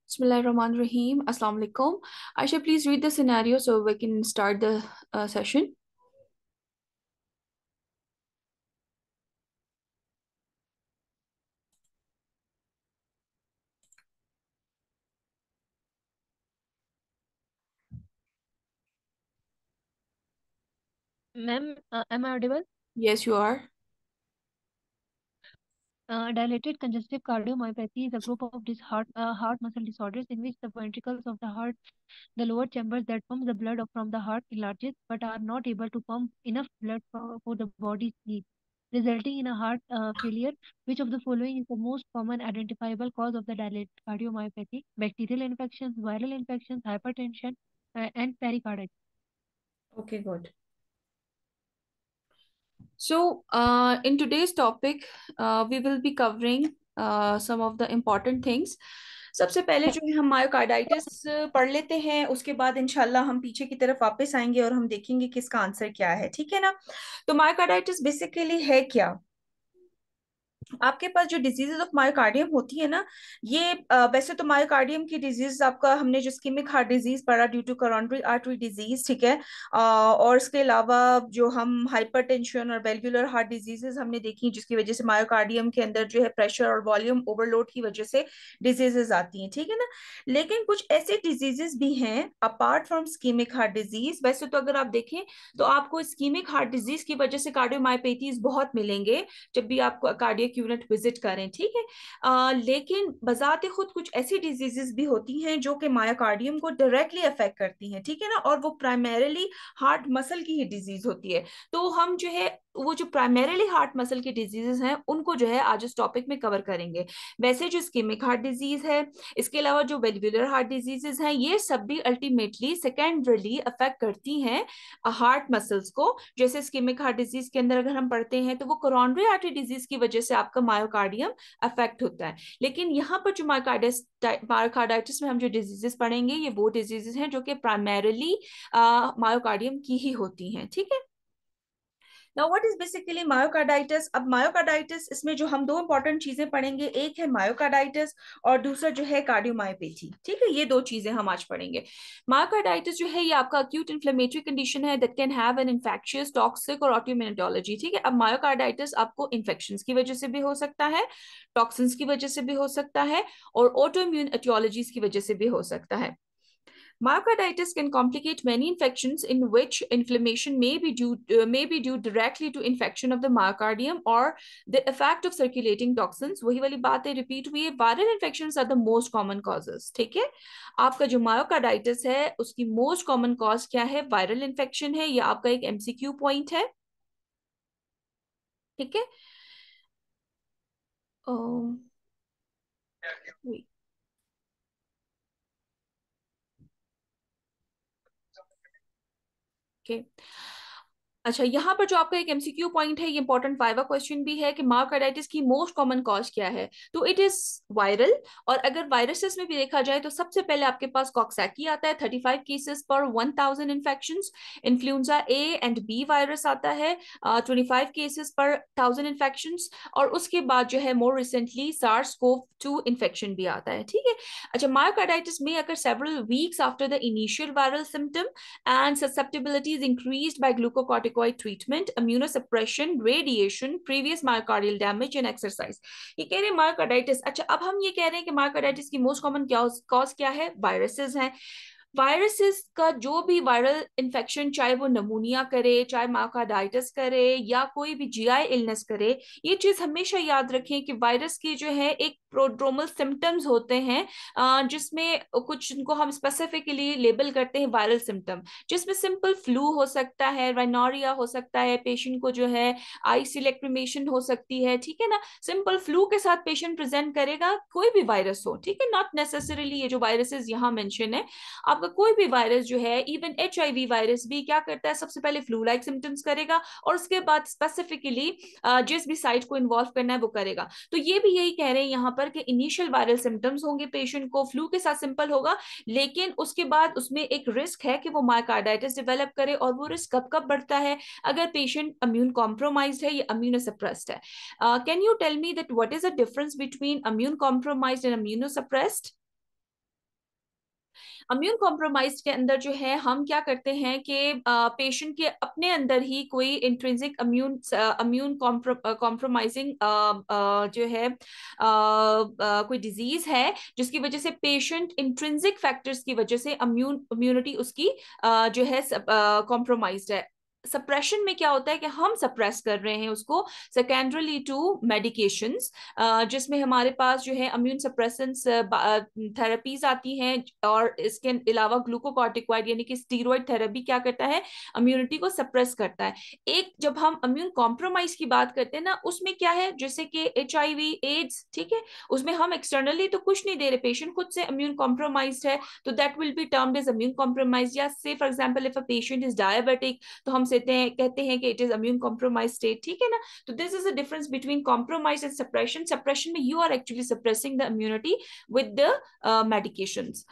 Bismillahirrahmanirrahim. Assalamu alaikum. Aisha, please read the scenario so we can start the session. Ma'am, am I audible? Yes, you are. Dilated congestive cardiomyopathy is a group of heart muscle disorders in which the ventricles of the heart, the lower chambers that pump the blood from the heart, enlarges but are not able to pump enough blood for the body's needs, resulting in a heart failure. Which of the following is the most common identifiable cause of the dilated cardiomyopathy? Bacterial infections, viral infections, hypertension, and pericarditis. Okay, good. So, in today's topic, we will be covering some of the important things. सबसे पहले जो है हम myocarditis पढ़ लेते हैं, उसके बाद इंशाल्लाह हम पीछे की तरफ वापस आएंगे और हम देखेंगे कि इसका आंसर क्या है। ठीक है ना? तो मायोकार्डाइटिस बेसिकली है क्या? आपके पास जो डिजीजेज ऑफ मायोकार्डियम होती है ना, ये वैसे तो मायोकार्डियम की डिजीज आपका हमने जो इस्केमिक हार्ट डिजीज पढ़ा due to coronary artery disease, ठीक है। और इसके अलावा जो हम हाइपरटेंशन और वेल्वुलर हार्ट डिजीजेस हमने देखी जिसकी वजह से मायोकार्डियम के अंदर जो है प्रेशर और वॉल्यूम ओवरलोड की वजह से डिजीजेस आती हैं, ठीक है ना। लेकिन कुछ ऐसे डिजीजेस भी हैं apart from ischemic heart disease. वैसे तो अगर आप देखें तो आपको इस्केमिक हार्ट डिजीज की वजह से कार्डियोमायोपैथीज बहुत मिलेंगे जब भी आप कार्डियक यूनिट विजिट करें, ठीक है। लेकिन बजाते खुद कुछ ऐसी डिजीजेस भी होती हैं जो कि मायोकार्डियम को डायरेक्टली अफेक्ट करती हैं, ठीक है ना, और वो प्राइमरीली हार्ट मसल की ही डिजीज होती है। तो हम जो है वो जो प्राइमरीली हार्ट मसल की डिजीजेस हैं उनको जो है आज इस टॉपिक में कवर करेंगे। वैसे जो इस्केमिक हार्ट डिजीज है, इसके अलावा जो वेल्वुलर हार्ट डिजीजेस हैं, ये सब भी अल्टीमेटली सेकेंडरीली अफेक्ट करती हैं हार्ट मसल्स को। जैसे इस्केमिक हार्ट डिजीज के अंदर अगर हम पढ़ते हैं तो वो कोरोनरी आर्टरी डिजीज की वजह से आपका मायोकार्डियम अफेक्ट होता है। लेकिन यहाँ पर जो मायोकार्डाइटिस में हम जो डिजीजेस पढ़ेंगे ये वो डिजीजेस हैं जो कि प्राइमरीली मायोकार्डियम की ही होती हैं, ठीक है। Now what is basically myocarditis? अब मायोकार्डाइटिस इसमें जो हम दो इंपॉर्टेंट चीजें पढ़ेंगे, एक है मायोकार्डाइटिस और दूसरा जो है कार्डियोमायोपैथी, ठीक है। ये दो चीजें हम आज पढ़ेंगे। मायोकार्डाइटिस जो है ये आपका अक्यूट इन्फ्लेमेटरी कंडीशन है that can have an infectious toxic और ऑटोइम्यूनिटोलॉजी, ठीक है। अब मायोकार्डाइटिस आपको इन्फेक्शंस की वजह से भी हो सकता है, टॉक्सिन्स की वजह से भी हो सकता है और ऑटोइम्यून एटियोलॉजीज की वजह से भी हो सकता है। Myocarditis can complicate many infections in which inflammation may be due directly to infection of the myocardium or the effect of circulating toxins. वही वाली बात है, रिपीट हुई है। Viral infections are the most common causes, ठीक है। आपका जो मायोकार्डाइटिस है उसकी मोस्ट कॉमन कॉज क्या है? वायरल इन्फेक्शन है। ये आपका एक एमसीक्यू पॉइंट है, ठीक है। wait. Okay. अच्छा, यहाँ पर जो आपका एक एमसीक्यू पॉइंट है, ये इंपॉर्टेंट वाइवा क्वेश्चन भी है कि मायोकार्डाइटिस की मोस्ट कॉमन कॉज क्या है। तो इट इज वायरल। और अगर वायरसेस में भी देखा जाए तो सबसे पहले आपके पास कॉक्सैकी आता है 35 केसेस पर 1000 infections. Influenza A and B virus आता है 25 केसेस पर 1000 इन्फेक्शंस। और उसके बाद जो है more recently SARS CoV 2 infection भी आता है, ठीक है। अच्छा, मायोकार्डाइटिस में अगर several weeks after the initial viral symptom and susceptibility is increased by glucocorticoid treatment, immunosuppression, radiation, previous myocardial damage and exercise। ये कह रहे हैं मायोकार्डाइटिस। अच्छा, अब हम ये कह रहे हैं कि मायोकार्डाइटिस की मोस्ट कॉमन कॉज क्या है? वायरसेस हैं। वायरसेस का जो भी वायरल इन्फेक्शन, चाहे वो नमूनिया करे, चाहे मायोकार्डाइटिस करे या कोई भी जीआई इलनेस करे, ये चीज हमेशा याद रखें कि वायरस की जो है एक प्रोड्रोमल सिम्टम्स होते हैं, जिसमें कुछ इनको हम स्पेसिफिकली लेबल करते हैं वायरल सिम्टम, जिसमें सिंपल फ्लू हो सकता है, राइनोरिया हो सकता है, पेशेंट को जो है आई सिलेक्ट्रिमेशन हो सकती है, ठीक है ना। सिंपल फ्लू के साथ पेशेंट प्रेजेंट करेगा, कोई भी वायरस हो, ठीक है, नॉट नेसेसरीली ये जो वायरसेस यहाँ मेंशन है। आपका कोई भी वायरस जो है, इवन एचआईवी वायरस भी क्या करता है, सबसे पहले फ्लू लाइक सिम्टम्स करेगा और उसके बाद स्पेसिफिकली जिस भी साइट को इन्वॉल्व करना है वो करेगा। तो ये भी यही कह रहे हैं यहाँ पर कि इनिशियल वायरल सिम्टम्स होंगे, पेशेंट को फ्लू के साथ सिंपल होगा, लेकिन उसके बाद उसमें एक रिस्क है कि वो मायोकार्डाइटिस डेवलप करे। और वो रिस्क कब कब बढ़ता है? अगर पेशेंट इम्यून कॉम्प्रोमाइज्ड है या इम्यूनोसप्रेस्ड है। Can you tell me that what is the difference between immune compromised and immunosuppressed? Immune compromise के अंदर जो है हम क्या करते हैं कि पेशेंट के अपने अंदर ही कोई इंट्रिंसिक इम्यून इम्यून कॉम्प्रोमाइजिंग जो है कोई डिजीज है जिसकी वजह से पेशेंट इंट्रिंसिक फैक्टर्स की वजह से इम्यूनिटी उसकी जो है कॉम्प्रोमाइज्ड है। सप्रेशन में क्या होता है कि हम सप्रेस कर रहे हैं उसको सेकेंडरली टू मेडिकेशंस, जिसमें हमारे पास जो है इम्यून सप्रेसेंट्स थेरेपीज आती हैं, और इसके अलावा ग्लूकोकॉर्टिकॉइड यानी कि स्टीरॉयड थेरेपी क्या करता है, इम्यूनिटी को सप्रेस करता है। एक जब हम इम्यून कॉम्प्रोमाइज की बात करते हैं ना, उसमें क्या है, जैसे कि HIV एड्स, ठीक है, उसमें हम एक्सटर्नली तो कुछ नहीं दे रहे, पेशेंट खुद से इम्यून कॉम्प्रोमाइज है, तो that will be termed as immune compromise. या से for example if a patient is diabetic, तो हम कहते हैं कि it is immune compromise state, ठीक है ना। तो this is a difference between compromise and suppression. Suppression में you are actually suppressing the immunity with the medications.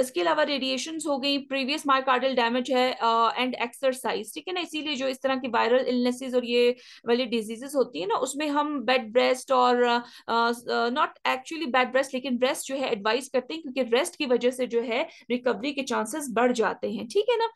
इसके अलावा रेडिएशंस हो गई, प्रीवियस मायोकार्डियल डैमेज है, एंड एक्सरसाइज, ठीक है ना। इसीलिए जो इस तरह की वायरल इलनेसेस और ये वाली डिजीजेस होती है ना, उसमें हम बेड रेस्ट और नॉट एक्चुअली बेड रेस्ट, लेकिन रेस्ट जो है एडवाइस करते हैं, क्योंकि रेस्ट की वजह से जो है रिकवरी के चांसेस बढ़ जाते हैं, ठीक है ना।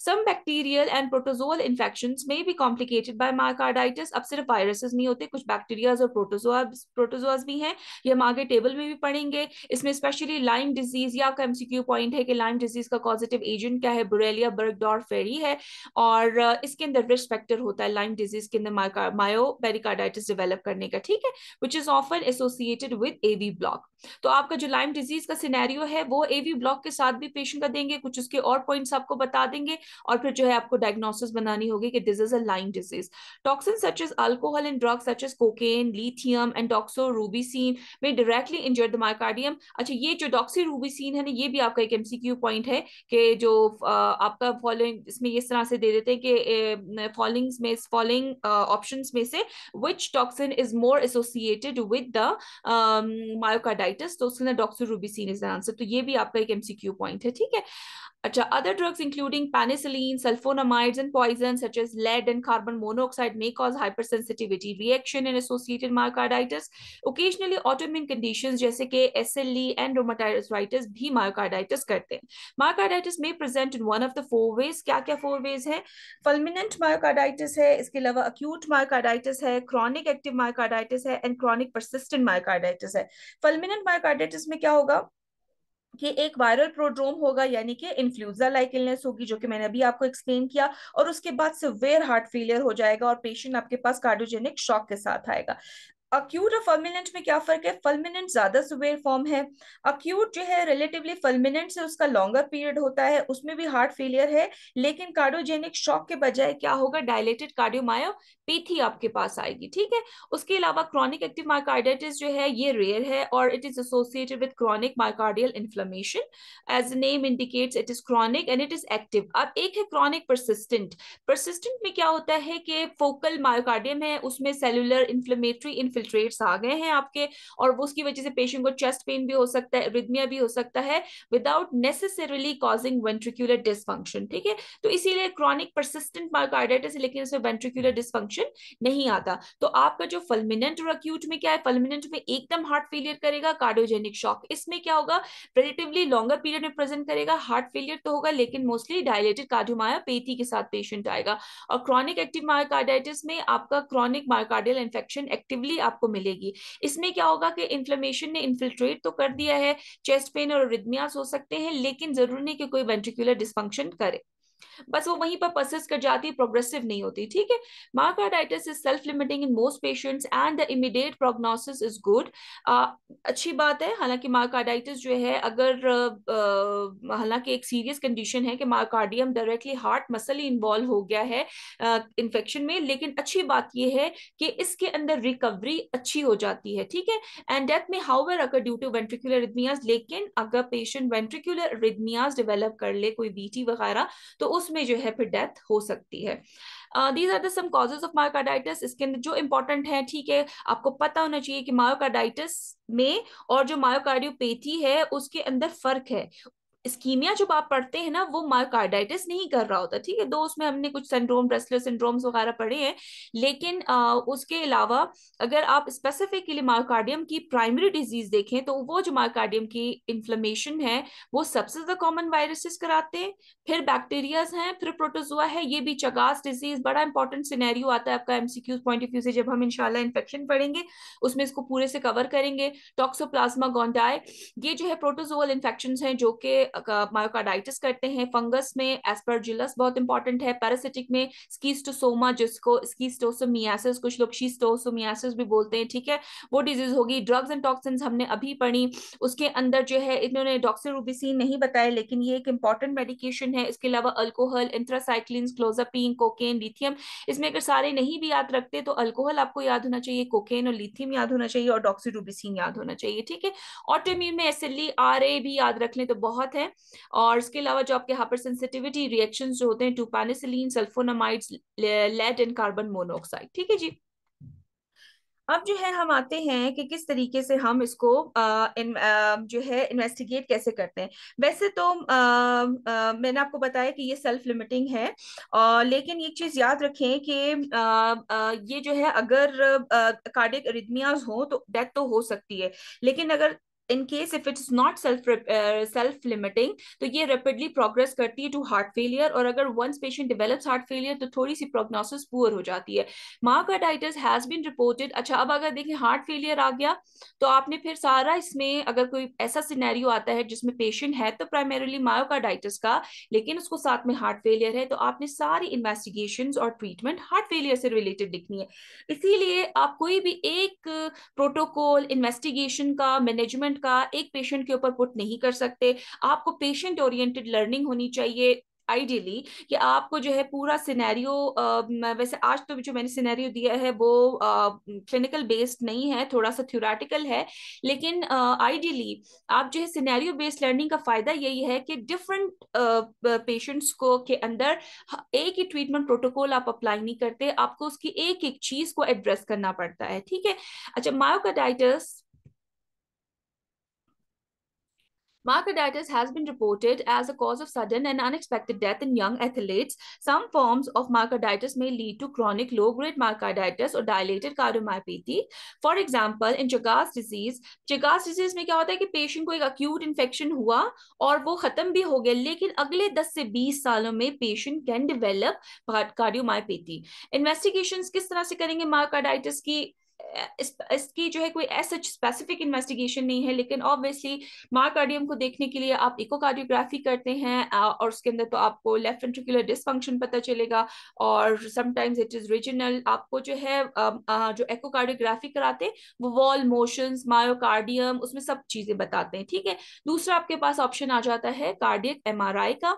Some bacterial and protozoal infections may be complicated by myocarditis. अब सिर्फ वायरसेस नहीं होते, कुछ बैक्टीरियाज और प्रोटोजोआज भी हैं, ये हम आगे टेबल में भी पढ़ेंगे। इसमें स्पेशली लाइम डिजीज, या आपका MCQ पॉइंट है कि लाइम डिजीज का कॉजेटिव एजेंट क्या है, बुरेलिया बर्गडॉर्फ फेरी है, और इसके अंदर रिस्क फैक्टर होता है लाइम डिजीज के अंदर मायोपेरिकार्डाइटिस डेवलप करने का, ठीक है, which is often associated with AV block. तो आपका जो लाइम डिजीज का सिनेरियो है वो AV ब्लॉक के साथ भी पेशेंट का देंगे, कुछ उसके और पॉइंट्स आपको बता देंगे, और फिर जो है आपको डायग्नोसिस बनानी होगी कि this is a Lyme disease. Toxin such as alcohol and drugs such as cocaine, lithium and doxorubicin में डायरेक्टली इंजर द मायोकार्डियम। अच्छा, ये जो डॉक्सीरूबिसिन है ना, ये भी आपका एक MCQ पॉइंट है कि जो आपका फॉलोइंग इसमें इस तरह से दे देते हैं कि फॉलोइंग ऑप्शंस में से which toxin is more associated with the myocarditis, तो उसके अंदर डॉक्सीरूबिसिन इज द आंसर। तो ये भी आपका एक MCQ पॉइंट है, ठीक है। अच्छा, other drugs including penicillin, sulfonamides and poisons such as lead and carbon monoxide may cause hypersensitivity reaction and associated myocarditis. Occasionally autoimmune conditions जैसे कि SLE and rheumatoid arthritis भी myocarditis करते हैं। Myocarditis may present in one of the four ways। क्या क्या four ways है? Fulminant myocarditis है, इसके अलावा acute myocarditis है, chronic active myocarditis है, and chronic persistent myocarditis है। Fulminant myocarditis में क्या होगा कि एक वायरल प्रोड्रोम होगा, यानी कि इन्फ्लुएंजा लाइक इलनेस होगी, जो कि मैंने अभी आपको एक्सप्लेन किया, और उसके बाद सिवियर हार्ट फेलियर हो जाएगा और पेशेंट आपके पास कार्डियोजेनिक शॉक के साथ आएगा। अक्यूट और फल्मिनेंट में क्या फर्क है? फल्मिनेंट ज्यादा सिवियर फॉर्म है, अक्यूट जो है रिलेटिवली फल्मिनेंट से उसका लॉन्गर पीरियड होता है, उसमें भी हार्ट फेलियर है, लेकिन कार्डियोजेनिक शॉक के बजाय क्या होगा, डायलेटेड कार्डियोमायोपैथी आपके पास आएगी, ठीक है। उसके अलावा क्रॉनिक एक्टिव मायोकार्डाइटिस जो है ये रेयर है, और it is associated with chronic myocardial inflammation. As name indicates it is chronic and it is active. अब एक है क्रॉनिक परसिस्टेंट। परसिस्टेंट में क्या होता है कि फोकल मायोकार्डियम है, उसमें सेलुलर इन्फ्लेमेटरी इन्फिल्ट्रेट्स आ गए हैं आपके, और वो उसकी वजह से पेशेंट को चेस्ट पेन भी हो सकता है, रिदमिया भी हो सकता है, without necessarily causing ventricular dysfunction, ठीक है। तो इसीलिए क्रॉनिक परसिस्टेंट मायोकार्डाइटिस, लेकिन इसमें वेंट्रिकुलर डिसफंक्शन नहीं आता। तो आपका जो फल्मिनेंट और अक्यूट में क्या है, फल्मिनेंट में एकदम हार्ट फेलियर करेगा, कार्डियोजेनिक शॉक। इसमें क्या होगा, रिलेटिवली लॉन्गर पीरियड में प्रेजेंट करेगा, हार्ट फेलियर तो होगा, लेकिन मोस्टली डायलेटेड कार्डियोमायोपैथी के साथ पेशेंट आएगा। और क्रॉनिक एक्टिव मायोकार्डाइटिस में आपका क्रॉनिक मायोकार्डियल इन्फेक्शन एक्टिवली आपको मिलेगी। इसमें क्या होगा कि इन्फ्लेमेशन ने इन्फिल्ट्रेट तो कर दिया है, चेस्ट पेन और रिदमियास हो सकते हैं, लेकिन जरूरी नहीं कि कोई वेंट्रिकुलर डिसफंक्शन करे, बस वो वहीं पर परसिस्ट कर जाती है, प्रोग्रेसिव नहीं होती, ठीक है। Myocarditis is self limiting in most patients and the immediate prognosis is good. अच्छी बात है, हालांकि मायोकार्डाइटिस जो है अगर हालांकि एक सीरियस कंडीशन है कि मायोकार्डियम डायरेक्टली हार्ट मसल ही इन्वॉल्व हो गया है इन्फेक्शन में, लेकिन अच्छी बात यह है कि इसके अंदर रिकवरी अच्छी हो जाती है, ठीक है। एंड डेथ में हाउएवर अगर ड्यू टू वेंट्रिकुलर रिदमियाज, लेकिन अगर पेशेंट वेंट्रिकुलर रिदमियाज डेवलप कर ले, कोई VT वगैरह, तो उसमें जो है फिर डेथ हो सकती है। These are the some causes of myocarditis. इसके अंदर जो इंपॉर्टेंट है, ठीक है, आपको पता होना चाहिए कि मायोकार्डाइटिस में और जो मायोकार्डियोपैथी है उसके अंदर फर्क है। इस्कीमिया जब आप पढ़ते हैं ना, वो मायोकार्डाइटिस नहीं कर रहा होता, ठीक है। दो उसमें हमने कुछ सिंड्रोम, रेसलर सिंड्रोम्स वगैरह पढ़े हैं, लेकिन उसके अलावा अगर आप स्पेसिफिकली मायोकार्डियम की प्राइमरी डिजीज देखें, तो वो जो मायोकार्डियम की इन्फ्लेमेशन है, वो सबसे ज्यादा कॉमन वायरसेस कराते हैं, फिर बैक्टीरियाज हैं, फिर प्रोटोजोआ है। ये भी चगास डिजीज बड़ा इंपॉर्टेंट सिनेरियो आता है आपका एमसीक्यू पॉइंट ऑफ व्यू से, जब हम इंशाल्लाह इन्फेक्शन पढ़ेंगे उसमें इसको पूरे से कवर करेंगे। टॉक्सोप्लाज्मा गोंडाई, ये जो है प्रोटोजोअल इन्फेक्शन हैं जो कि मायोकार्डाइटिस करते हैं। फंगस में एस्परजिलस बहुत इंपॉर्टेंट है। पैरासिटिक में स्कीस्टोसोमा, जिसको स्कीस्टोसोमियासिस, कुछ लोग शीस्टोसोमियासिस भी बोलते हैं, ठीक है, वो डिजीज होगी। ड्रग्स एंड टॉक्सिन्स हमने अभी पढ़ी, उसके अंदर जो है इन्होंने डॉक्सीरूबिसिन नहीं बताया, लेकिन ये एक इंपॉर्टेंट मेडिकेशन है। इसके अलावा अल्कोहल, एंथ्रासाइक्लिन, क्लोजापीन, कोकेन, लिथियम। इसमें अगर सारे नहीं भी याद रखते तो अल्कोहल आपको याद होना चाहिए, कोकेन और लिथियम याद होना चाहिए, और डॉक्सीरूबिसिन याद होना चाहिए, ठीक है। ऑटोइम्यून में एसएलई, आरए भी याद रख लें तो बहुत है। और इसके अलावा जो आपके हाइपर सेंसिटिविटी रिएक्शंस जो होते हैं, to penicillin, sulphonamides, lead and carbon monoxide, ठीक है जी। अब जो है हम आते हैं कि किस तरीके से हम इसको जो है इन्वेस्टिगेट कैसे करते हैं। वैसे तो मैंने आपको बताया कि ये सेल्फ लिमिटिंग है, लेकिन एक चीज याद रखें कि ये जो है अगर कार्डियक अरिथमियाज हो तो डेथ तो हो सकती है, लेकिन अगर in case if it's not self limiting, तो ये रैपिडली प्रोग्रेस करती है टू हार्ट फेलियर, और अगर once patient develops heart failure तो थोड़ी सी प्रोग्नोसिस पुअर हो जाती है। Myocarditis has been reported. अच्छा, अब अगर देखें हार्ट फेलियर आ गया, तो आपने फिर सारा इसमें अगर कोई ऐसा सिनेरियो आता है जिसमें पेशेंट है तो प्राइमरीली मायोकार्डाइटिस का, लेकिन उसको साथ में हार्ट फेलियर है, तो आपने सारी इन्वेस्टिगेशंस और ट्रीटमेंट हार्ट फेलियर से रिलेटेड लिखनी है। इसीलिए आप कोई भी एक प्रोटोकॉल इन्वेस्टिगेशन का, मैनेजमेंट का एक पेशेंट के ऊपर पुट नहीं कर सकते। आपको पेशेंट ओरिएंटेड लर्निंग होनी चाहिए आइडियली, कि आपको जो है पूरा सिनेरियो, वैसे आज तो जो मैंने सिनेरियो दिया है वो क्लिनिकल बेस्ड नहीं है, थोड़ा सा थ्योरेटिकल है, लेकिन आइडियली आप जो है सिनेरियो बेस्ड लर्निंग का फायदा यही है कि डिफरेंट पेशेंट्स को के अंदर एक ही ट्रीटमेंट प्रोटोकॉल आप अप्लाई नहीं करते, आपको उसकी एक एक चीज को एड्रेस करना पड़ता है, ठीक है। अच्छा, myocarditis, myocarditis has been reported as a cause of sudden and unexpected death in young athletes. Some forms of myocarditis may lead to chronic low-grade myocarditis or dilated cardiomyopathy. For example, in Chagas disease में क्या होता है कि patient को एक acute infection हुआ और वो खत्म भी हो गया, लेकिन अगले 10 से 20 सालों में patient can develop cardiomyopathy. Investigations किस तरह से करेंगे मायोकार्डाइटिस की? इसकी जो है कोई ऐसा स्पेसिफिक इन्वेस्टिगेशन नहीं है, लेकिन ऑब्वियसली मायोकार्डियम को देखने के लिए आप इकोकार्डियोग्राफी करते हैं, और उसके अंदर तो आपको लेफ्ट वेंट्रिकुलर डिसफंक्शन पता चलेगा, और समटाइम्स इट इज रीजनल। आपको जो है जो इकोकार्डियोग्राफी कराते हैं वो वॉल मोशंस, मायोकार्डियम, उसमें सब चीजें बताते हैं, ठीक है। दूसरा आपके पास ऑप्शन आ जाता है कार्डियक एमआरआई का,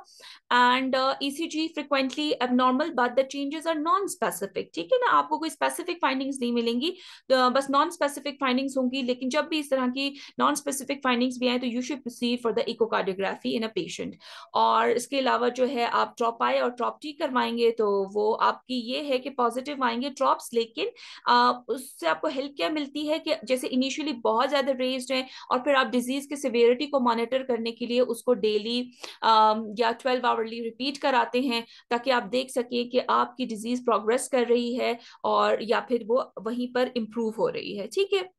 and ECG frequently abnormal but the changes are non specific, ठीक है ना, आपको कोई स्पेसिफिक फाइंडिंग्स नहीं मिलेंगी, तो बस नॉन स्पेसिफिक फाइंडिंग्स होंगी। लेकिन जब भी इस तरह की नॉन स्पेसिफिक फाइंडिंग्स भी आए तो you should proceed for the echocardiography in a patient. और इसके अलावा जो है आप ट्रॉप आई और ट्रॉप टी करवाएंगे तो वो आपकी ये है कि पॉजिटिव आएंगे ट्रॉप्स, लेकिन उससे आपको हेल्प क्या मिलती है कि जैसे इनिशियली बहुत ज्यादा रेज्ड है, और फिर आप डिजीज की सिवियरिटी को मॉनिटर करने के लिए उसको डेली या 12 आवरली रिपीट कराते हैं, ताकि आप देख सकें कि आपकी डिजीज प्रोग्रेस कर रही है और या फिर वो वहीं पर इंप्रूव हो रही है, ठीक है।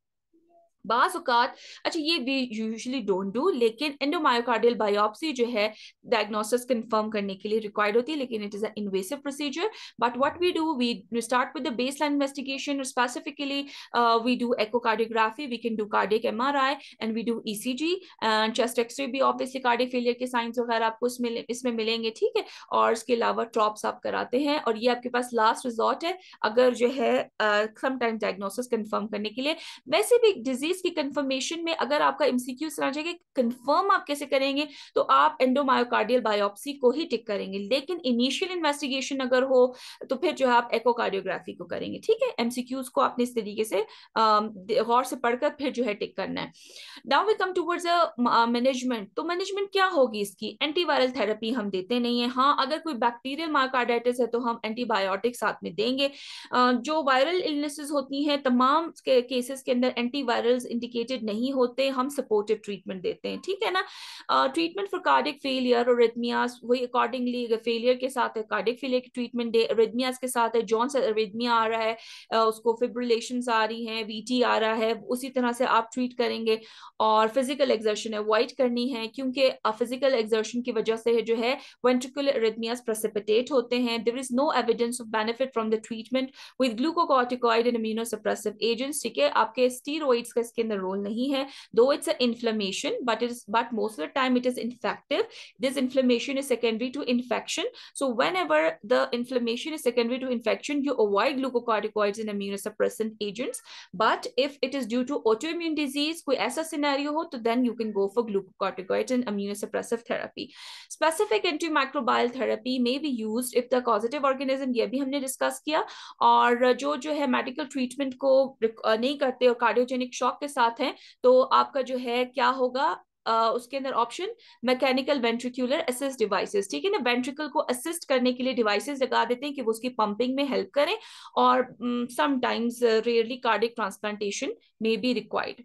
बाज औकात, अच्छा ये वी यूजुअली डोंट डू, लेकिन एंडोमायोकार्डियल बायोप्सी जो है डायग्नोसिस कंफर्म करने के लिए रिक्वायर्ड होती है, लेकिन it is an invasive procedure. But what we do, we start with the baseline investigation, specifically we do echocardiography, we can do cardiac MRI, and we do ECG and chest x-ray भी, obviously cardiac failure के science वगैरह आपको इसमें मिलेंगे, ठीक है। और इसके अलावा ट्रॉप्स आप कराते हैं, और ये आपके पास लास्ट रिजॉर्ट है अगर जो है समटाइम्स डायग्नोसिस कंफर्म करने के लिए। वैसे भी डिजीज की कंफर्मेशन में अगर आपका एमसीक्यू इस तरह जाएगा कंफर्म आप कैसे करेंगे, तो आप एंडोमायोकार्डियल बायोप्सी को ही टिक करेंगे, लेकिन इनिशियल इन्वेस्टिगेशन अगर हो तो फिर जो है आप एकोकार्डियोग्राफी को करेंगे, ठीक है। एमसीक्यूज को आपने इस तरीके से गौर से पढ़कर फिर जो है टिक करना है। Now we come towards management. तो मैनेजमेंट क्या होगी इसकी? एंटीवायरल थेरेपी हम देते नहीं है। हाँ, अगर कोई बैक्टीरियल मायोकार्डाइटिस है तो हम एंटीबायोटिक साथ में देंगे। जो वायरल इलनेसेस होती हैं तमाम केसेस के अंदर एंटीवायरल्स सिग्नल्स इंडिकेटेड नहीं होते, हम सपोर्टिव ट्रीटमेंट देते हैं, ठीक है ना। ट्रीटमेंट फॉर कार्डिक फेलियर और रिथमियास, वही अकॉर्डिंगली अगर फेलियर के साथ है कार्डिक फेलियर की ट्रीटमेंट दे, रिथमियास के साथ है जॉन से रिथमिया आ रहा है, उसको फिब्रिलेशंस आ रही हैं, वीटी आ रहा है, उसी तरह से आप ट्रीट करेंगे। और फिजिकल एक्सर्शन अवॉइड करनी है, क्योंकि फिजिकल एक्सर्शन की वजह से जो है वेंट्रिकुलर अरिथमियास प्रेसिपिटेट होते हैं। There is no evidence of benefit from the treatment with glucocorticoid and immunosuppressive agents, ठीक है। आपके स्टीरॉइड्स का इसके अंदर रोल नहीं है, though it's a inflammation but most of the time it is infective. This inflammation is secondary to infection, so whenever the inflammation is secondary to infection, you avoid glucocorticoids and immunosuppressant agents. But if it is due to autoimmune disease, कोई ऐसा scenario हो, तो then you can go for glucocorticoids and immunosuppressive therapy. Specific antimicrobial therapy may be used if the causative organism, ये भी हमने discuss किया। और जो है मेडिकल ट्रीटमेंट को नहीं करते और कार्डियोजेनिक शॉक के साथ हैं, तो आपका जो है क्या होगा, उसके अंदर option mechanical ventricular assist devices, ठीक है ना। वेंट्रिकल को असिस्ट करने के लिए डिवाइसेस लगा देते हैं कि वो उसकी पंपिंग में हेल्प करें, और समटाइम्स रेयरली कार्डिक ट्रांसप्लांटेशन में बी रिक्वायर्ड।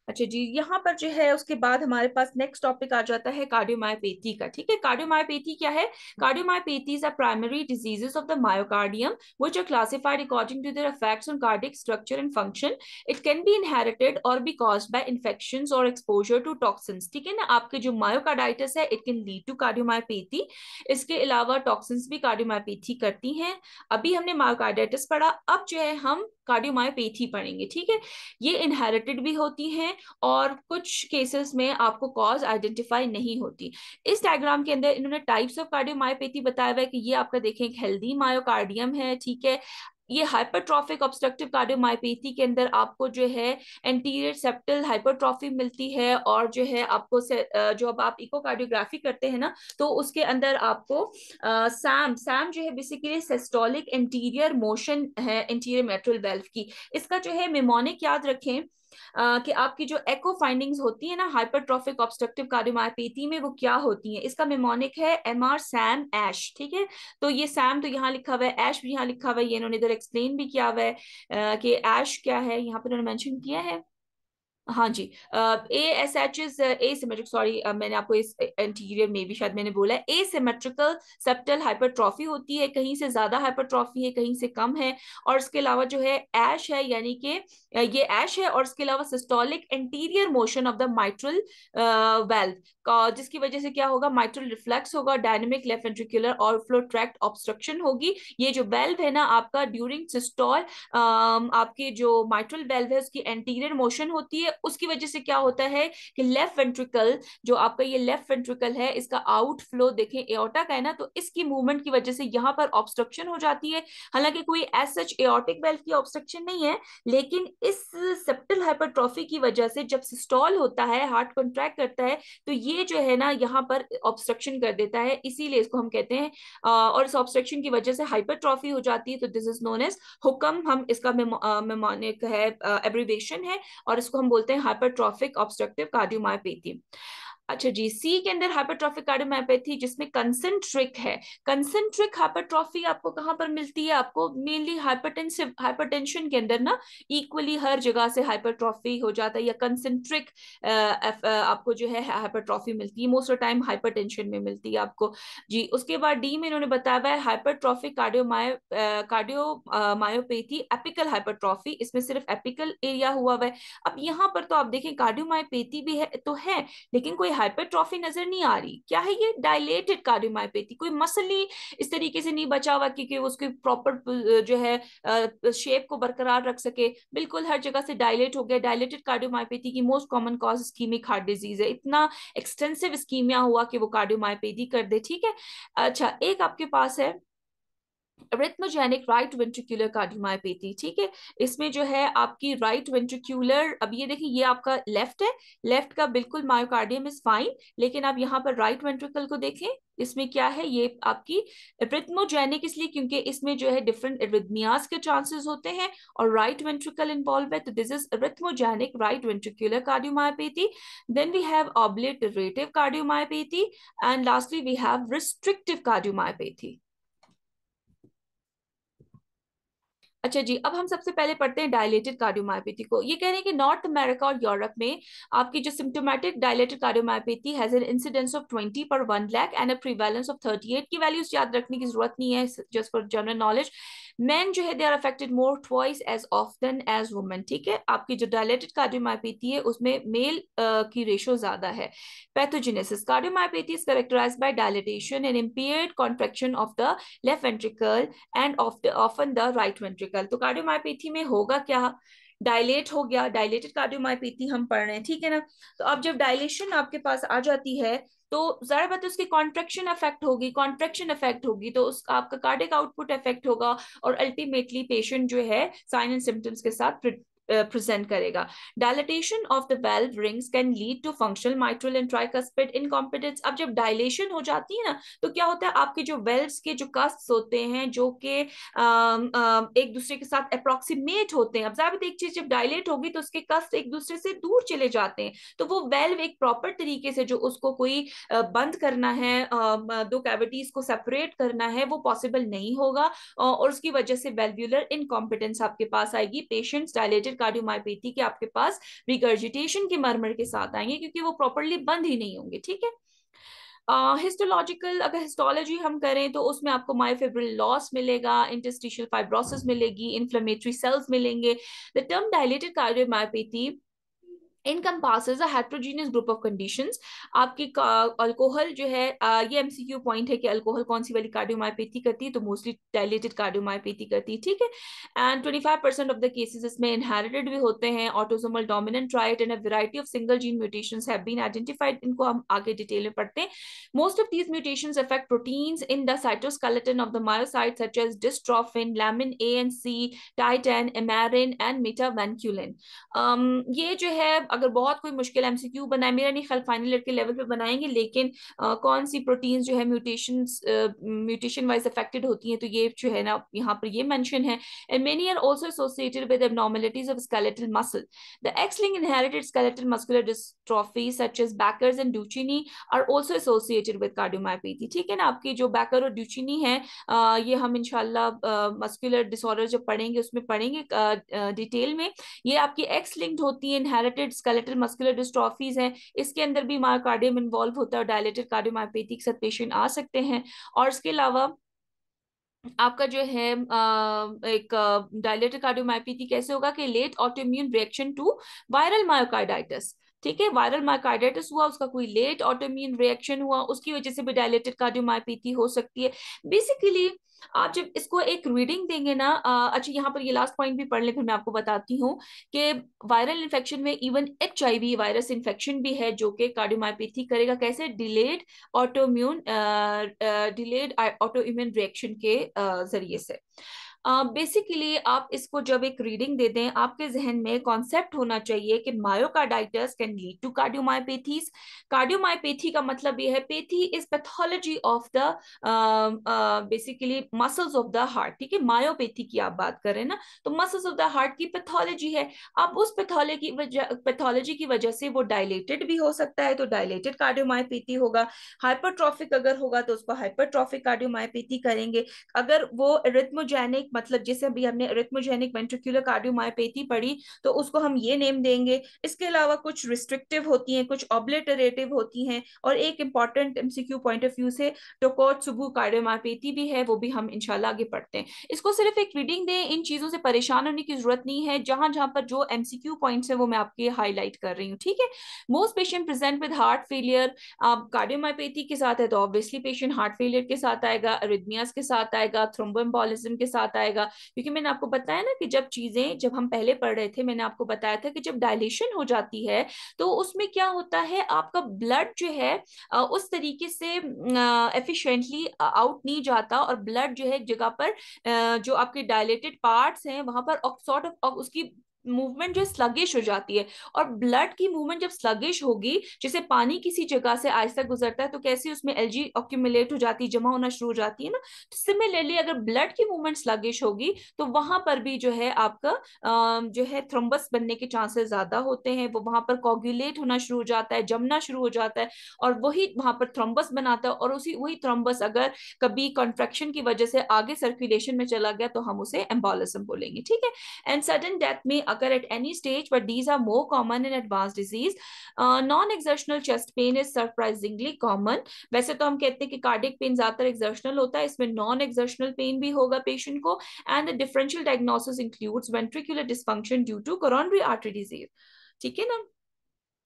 अच्छा जी, यहाँ पर जो है उसके बाद हमारे पास नेक्स्ट टॉपिक आ जाता है कार्डियोमायोपैथी का, ठीक है। कार्डियोमायोपैथी क्या है? Cardiomyopathies are primary diseases of the myocardium which are classified according to their effects on cardiac structure and function. It can be inherited or be caused by infections or exposure to toxins, ठीक है ना। आपके जो myocarditis है it can lead to cardiomyopathy. इसके अलावा toxins भी cardiomyopathy करती हैं। अभी हमने मायोकार्डाइटिस पढ़ा, अब जो है हम कार्डियोमायोपैथी पढ़ेंगे, ठीक है। ये इनहेरिटेड भी होती हैं और कुछ केसेस में आपको कॉज आइडेंटिफाई नहीं होती। इस डायग्राम के अंदर इन्होंने टाइप्स ऑफ कार्डियोमायोपैथी बताया हुआ है कि ये आपका देखें एक हेल्दी मायोकार्डियम है, ठीक है। ये हाइपरट्रॉफिक ऑब्स्ट्रक्टिव कार्डियोमायोपैथी के अंदर आपको जो है एंटीरियर सेप्टल हाइपरट्रॉफी मिलती है, और जो है आपको जो अब आप इकोकार्डियोग्राफी करते हैं ना, तो उसके अंदर आपको सैम सैम जो है बेसिकली सिस्टोलिक एंटीरियर मोशन है इंटीरियर मेट्रल वेल्व की। इसका जो है मेमोनिक याद रखें, कि आपकी जो एको फाइंडिंग्स होती है ना हाइपरट्रॉफिक ऑब्स्ट्रक्टिव कार्डियोमायोपैथी में, वो क्या होती है, इसका मेमोनिक है एमआर सैम ऐश, ठीक है। तो ये सैम तो यहाँ लिखा हुआ है, ऐश भी यहाँ लिखा हुआ है, ये इन्होंने इधर एक्सप्लेन भी किया हुआ है कि ऐश क्या है, यहाँ पर उन्होंने मेंशन किया है। हाँ जी, A S H is asymmetric, sorry मैंने आपको इस इंटीरियर में भी शायद मैंने बोला है, एसिमेट्रिकल सेप्टल हाइपरट्रॉफी होती है, कहीं से ज्यादा हाइपरट्रॉफी है, कहीं से कम है। और इसके अलावा जो है ऐश है, यानी कि ये ऐश है, और इसके अलावा systolic anterior motion of the mitral valve का, जिसकी वजह से क्या होगा, माइट्रल रिफ्लेक्स होगा, dynamic left ventricular outflow tract obstruction होगी। ये जो वेल्व है ना आपका ड्यूरिंग सिस्टोल, आपकी जो माइट्रल वेल्व है उसकी एंटीरियर मोशन होती है, उसकी वजह से क्या होता है कि लेफ्ट वेंट्रिकल, जो आपका ये लेफ्ट वेंट्रिकल है, इसका आउटफ्लो देखें एओर्टा का है ना, तो इसकी मूवमेंट की वजह से यहाँ पर ऑब्स्ट्रक्शन हो जाती है। हालांकि कोई एज सच एओर्टिक वेल्व की ऑब्स्ट्रक्शन नहीं है, लेकिन इस सेप्टल हाइपरट्रॉफी की वजह से जब सिस्टोल होता है, हार्ट कॉन्ट्रैक्ट करता है, तो ये जो है ना यहाँ पर ऑब्स्ट्रक्शन कर देता है, इसीलिए इसको हम कहते हैं और इस ऑब्स्ट्रक्शन की वजह से हाइपरट्रॉफी हो जाती है, तो दिस इज नोन एज हुक्म, हम इसका मेमोनिक है, एब्रिवेशन है, और इसको हम बोलते हैं हाइपरट्रॉफिक ऑब्स्ट्रक्टिव कार्डियोमायोपैथी। अच्छा जी, सी के अंदर हाइपरट्रॉफिक कार्डियोमायोपैथी जिसमें कंसेंट्रिक है। कंसेंट्रिक हाइपरट्रॉफी आपको कहाँ पर मिलती है? आपको मेनली हाइपरटेंसिव हाइपरटेंशन के अंदर ना इक्वली हर जगह से हाइपरट्रॉफी हो जाता है, या कंसेंट्रिक आपको जो है हाइपरट्रॉफी मिलती है, मोस्ट ऑफ टाइम हाइपरटेंशन में मिलती है आपको जी। उसके बाद डी में इन्होंने बताया हुआ है हाइपरट्रॉफिक कार्डियोमायोपैथी एपिकल हाइपरट्रॉफी, इसमें सिर्फ एपिकल एरिया हुआ है। अब यहाँ पर तो आप देखें कार्डियोमायोपैथी भी है तो है, लेकिन कोई हाइपरट्रॉफी नजर नहीं आ रही। क्या है ये? डायलेटेड कार्डियोमायोपैथी, कोई मसल ही इस तरीके से नहीं बचा हुआ कि उसकी प्रॉपर जो है शेप को बरकरार रख सके, बिल्कुल हर जगह से डायलेट हो गया। डायलेटेड कार्डियोमायोपैथी की most common cause ischaemic heart disease है, इतना एक्सटेंसिव इस्कीमिया हुआ कि वो कार्डियोमायोपैथी कर दे, ठीक है। अच्छा, एक आपके पास है रिथमोजेनिक राइट वेंट्रिकुलर कार्डियोमायोपैथी, ठीक है। इसमें जो है आपकी राइट वेंट्रिकुलर, अब ये देखिए ये आपका लेफ्ट है, लेफ्ट का बिल्कुल मायोकार्डियम इज फाइन, लेकिन आप यहाँ पर राइट वेंट्रिकल को देखें, इसमें क्या है, ये आपकी रिथमोजेनिक इसलिए क्योंकि इसमें जो है डिफरेंट एरिथमियास के चांसेस होते हैं और राइट वेंट्रिकल इन्वॉल्व है, तो this is arrhythmogenic right ventricular cardiomyopathy. Then we have obliterative cardiomyopathy, and lastly we have restrictive cardiomyopathy. अच्छा जी, अब हम सबसे पहले पढ़ते हैं डायलेटेड कार्डियोमायोपैथी को। ये कह रहे हैं कि नॉर्थ अमेरिका और यूरोप में आपकी जो symptomatic dilated cardiomyopathy has an incidence of 20 per 1 lakh and a prevalence of 38 की वैल्यूज याद रखने की जरूरत नहीं है, just for general knowledge. Men जो है they are affected more twice as often as women. ठीक है, आपकी जो डायलेटेड कार्डियोमायोपैथी है उसमें मेल की रेशो ज्यादा है। Pathogenesis cardiomyopathy is characterized by dilatation and impaired contraction of the left ventricle and often the right ventricle. तो कार्डियोमायोपैथी में होगा क्या, डायलेट हो गया, डायलेटेड कार्डियोमायोपैथी हम पढ़ रहे हैं, ठीक है ना। तो अब जब डायलेशन आपके पास आ जाती है तो जरा बात है उसकी कॉन्ट्रेक्शन अफेक्ट होगी, कॉन्ट्रेक्शन अफेक्ट होगी तो उस आपका कार्डिक आउटपुट अफेक्ट होगा और अल्टीमेटली पेशेंट जो है साइन एंड सिम्टम्स के साथ प्रेजेंट करेगा। Dilatation of the valve rings can lead to functional mitral and tricuspid incompetence. अब जब डायलेशन हो जाती है ना तो क्या होता है, आपके जो वेल्व्स के जो कस्प्स होते हैं जो कि एक दूसरे के साथ अप्रोक्सीमेट होते हैं। अब जाहिर एक चीज जब डायलेट होगी तो उसके कस्प एक दूसरे से दूर चले जाते हैं, तो वो वेल्व एक प्रॉपर तरीके से जो उसको कोई बंद करना है, दो कैविटीज को सेपरेट करना है, वो पॉसिबल नहीं होगा और उसकी वजह से वेल्व्यूलर इनकॉम्पिटेंस आपके पास आएगी। पेशेंट्स डायलेटेड कार्डियोमायोपैथी के आपके पास रिगर्जिटेशन के मरमर के साथ आएंगे क्योंकि वो प्रॉपरली बंद ही नहीं होंगे। ठीक है, हिस्टोलॉजिकल अगर हिस्टोलॉजी हम करें तो उसमें आपको मायोफिब्रिल लॉस मिलेगा, इंटरस्टिशियल फाइब्रोसिस मिलेगी, इन्फ्लेमेटरी सेल्स मिलेंगे। The term dilated cardiomyopathy encompasses a heterogeneous group of conditions। आपकी अल्कोहल जो है, ये एमसीक्यू पॉइंट है कि अल्कोहल कौन सी वाली कार्डियोमायोपैथी करती है, तो मोस्टली डायलेटेड कार्डियोमायोपैथी करती है। ठीक है, एंड 25% ऑफ द केसेस इसमें इनहेरिटेड भी होते हैं, autosomal dominant trait and a variety of single gene mutations have been identified. इनको हम आगे डिटेल में पढ़ते हैं। Most of these mutations affect proteins in the cytoskeleton of the myocyte such as dystrophin, lamin A and C, titin, emerin and metavinculin. ये जो है अगर बहुत कोई मुश्किल एमसीक्यू बनाए, मेरा नहीं ख्याल फाइनल ईयर के लेवल पे बनाएंगे, लेकिन कौन सी प्रोटीन्स जो है म्यूटेशन वाइज अफेक्टेड होती हैं, तो ये जो है ना यहाँ पर ये मेंशन है। And many are also associated with abnormalities of skeletal muscle. The X-linked inherited skeletal muscular dystrophy such as Becker's and Duchenne are also associated with cardiomyopathy। ठीक है ना, आपकी जो बैकर और ड्यूचिनी है, ये हम इंशाल्लाह मस्कुलर डिसऑर्डर जब पढ़ेंगे उसमें पढ़ेंगे डिटेल में। ये आपकी एक्स लिंक्ड होती है, इनहेरिटेड स्केलेटल मस्कुलर डिस्ट्रॉफीज हैं, इसके अंदर भी मायोकार्डियम इन्वॉल्व होता है और डायलेटेड कार्डियोमायोपैथी के साथ पेशेंट आ सकते हैं। और इसके अलावा आपका जो है एक डायलेटेड कार्डियोमायोपैथी कैसे होगा कि late autoimmune reaction to viral myocarditis. ठीक है, वायरल मायोकार्डाइटिस हुआ, उसका कोई लेट ऑटोइम्यून रिएक्शन हुआ, उसकी वजह से भी डायलेटेड कार्डियोमायोपैथी हो सकती है। बेसिकली आप जब इसको एक रीडिंग देंगे ना, अच्छा यहाँ पर ये लास्ट पॉइंट भी पढ़ ले फिर मैं आपको बताती हूँ कि वायरल इन्फेक्शन में इवन एचआईवी वायरस इन्फेक्शन भी है जो कि कार्डियोमायोपैथी करेगा। कैसे, autoimmune delayed auto immune reaction के जरिए से। बेसिकली आप इसको जब एक रीडिंग दे दें, आपके जहन में कॉन्सेप्ट होना चाहिए कि myocarditis can lead to cardiomyopathies. Cardiomyopathy का मतलब ये है, pathy is pathology of the basically muscles of the heart. ठीक है, मायोपैथी की आप बात करें ना तो मसल्स ऑफ द हार्ट की पैथोलॉजी है। अब उस पैथोलॉजी की वजह से वो डायलेटेड भी हो सकता है, तो डायलेटेड कार्डियोमायोपैथी होगा। हाइपरट्रॉफिक अगर होगा तो उसको हाइपरट्रॉफिक कार्डियोमायोपैथी करेंगे। अगर वो रिथमोजेनिक, मतलब जैसे अभी हमने रिथमोजेनिक वेंट्रिकुलर कार्डियोमायोपैथी पढ़ी तो उसको हम ये नेम देंगे। इसके अलावा कुछ रिस्ट्रिक्टिव होती हैं, कुछ ऑब्लिटरेटिव होती हैं, और एक important MCQ point of view से टोकोत्सुबु कार्डियोमायोपैथी भी है, वो भी हम इंशाल्लाह आगे पढ़ते हैं। इसको सिर्फ एक रीडिंग दें, इन चीजों से परेशान होने की जरूरत नहीं है। जहां जहां पर जो एमसीक्यू पॉइंट्स है वो मैं आपके हाईलाइट कर रही हूँ। ठीक है, most patient present with heart failure. आप कार्डियोमायोपैथी के साथ है तो ऑब्वियसली पेशेंट हार्ट फेलियर के साथ आएगा, अरिथमियास के साथ आएगा, थ्रोम्बोएम्बोलिज्म के साथ आएगा। क्योंकि मैंने आपको बताया ना कि जब हम पहले पढ़ रहे थे मैंने आपको बताया था कि जब डायलेशन हो जाती है तो उसमें क्या होता है, आपका ब्लड जो है उस तरीके से एफिशिएंटली आउट नहीं जाता, और ब्लड जो है एक जगह पर जो आपके डायलेटेड पार्ट्स हैं वहां पर सॉर्ट ऑफ उसकी मूवमेंट जो स्लगिश हो जाती है। और ब्लड की मूवमेंट जब स्लगिश होगी, जैसे पानी किसी जगह से आहिस्ता गुजरता है तो कैसे उसमें एलजी ऑक्यूमुलेट हो जाती है, जमा होना शुरू हो जाती है ना, तो सिमिलरली अगर ब्लड की मूवमेंट स्लगिश होगी तो वहां पर भी जो है आपका जो है थ्रोम्बस बनने के चांसेस ज्यादा होते हैं। वो वहां पर कोगुलेट होना शुरू हो जाता है, जमना शुरू हो जाता है, और वही वहां पर थ्रोम्बस बनाता है। और उसी वही थ्रोम्बस अगर कभी कॉन्ट्रैक्शन की वजह से आगे सर्कुलेशन में चला गया तो हम उसे एम्बोलिज्म बोलेंगे, ठीक है। एंड सडन डेथ में अगर at any stage, but these are more common in advance disease. Non exertional chest pain is surprisingly common. वैसे तो हम कहते हैं कि कार्डिक पेन ज्यादातर एक्सर्शनल होता है, इसमें नॉन एक्सर्शनल पेन भी होगा पेशेंट को। And the differential diagnosis includes ventricular dysfunction due to coronary artery disease, ठीक है ना।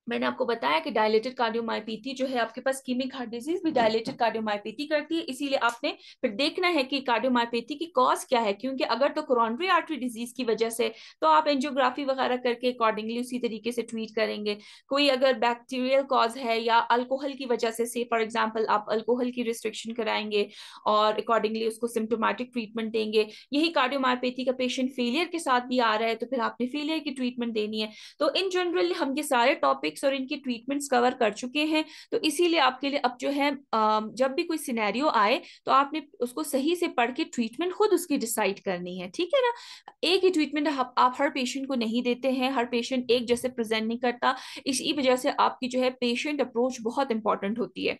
मैंने आपको बताया कि डायलेटेड कार्डियोमायोपैथी जो है आपके पास इस्कीमिक हार्ट डिजीज भी डायलेटेड कार्डियोमायोपैथी करती है, इसीलिए आपने फिर देखना है कि कार्डियोमायोपैथी की कॉज क्या है। क्योंकि अगर तो कोरोनरी आर्टरी डिजीज की वजह से, तो आप एंजियोग्राफी वगैरह करके अकॉर्डिंगली उसी तरीके से ट्रीट करेंगे। कोई अगर बैक्टीरियल कॉज है या अल्कोहल की वजह से फॉर एग्जाम्पल आप अल्कोहल की रिस्ट्रिक्शन कराएंगे और अकॉर्डिंगली उसको सिम्टोमेटिक ट्रीटमेंट देंगे। यही कार्डियोमायोपैथी का पेशेंट फेलियर के साथ भी आ रहा है तो फिर आपने फेलियर की ट्रीटमेंट देनी है। तो इन जनरल हम ये सारे टॉपिक्स और इनकी ट्रीटमेंट्स कवर कर चुके हैं। तो इसीलिए आपके लिए अब जो है जब भी कोई सिनेरियो आए तो आपने उसको सही से पढ़ के ट्रीटमेंट खुद उसकी डिसाइड करनी है, ठीक है ना। एक ही ट्रीटमेंट आप हर पेशेंट को नहीं देते हैं, हर पेशेंट एक जैसे प्रेजेंट नहीं करता। इसी वजह से आपकी जो है पेशेंट अप्रोच बहुत इंपॉर्टेंट होती है।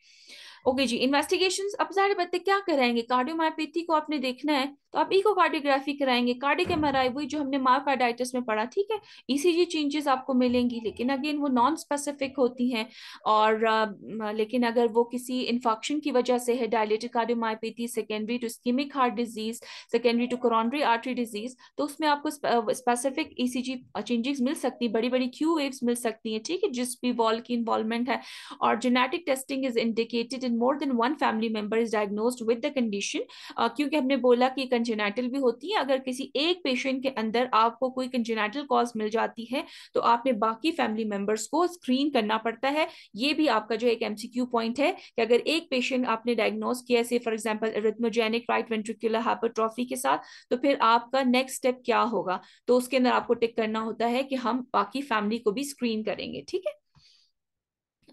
ओके जी, इन्वेस्टिगेशंस अब सारे बच्चे क्या कराएंगे, कार्डियोमायोपैथी को आपने देखना है तो आप इकोकार्डियोग्राफी कराएंगे, कार्डियक एमआरआई वही जो हमने मायोकार्डाइटिस में पढ़ा, ठीक है। ईसीजी चेंजेस आपको मिलेंगी, लेकिन अगेन वो नॉन स्पेसिफिक होती हैं। और लेकिन अगर वो किसी इन्फेक्शन की वजह से है, dilated cardiomyopathy secondary to ischemic heart disease, secondary to coronary artery disease, तो उसमें आपको स्पेसिफिक ईसीजी चेंजेस मिल सकती है, बड़ी बड़ी क्यू वेव्स मिल सकती हैं, ठीक है, जिस भी वॉल की इन्वॉल्वमेंट है। और genetic testing is indicated in more than one family member is diagnosed with the condition. क्योंकि हमने बोला कि कंजेनाइटल भी होती है, अगर किसी एक पेशेंट के अंदर आपको कोई कंजेनाइटल कॉज मिल जाती है तो आपने बाकी फैमिली मेंबर्स को स्क्रीन करना पड़ता है। ये भी आपका जो एक एमसीक्यू पॉइंट है कि अगर एक पेशेंट आपने डायग्नोज किया से for example arrhythmogenic right ventricular hypertrophy के साथ, तो फिर आपका नेक्स्ट स्टेप क्या होगा, तो उसके अंदर आपको टिक करना होता है कि हम बाकी फैमिली को भी स्क्रीन करेंगे, ठीक है।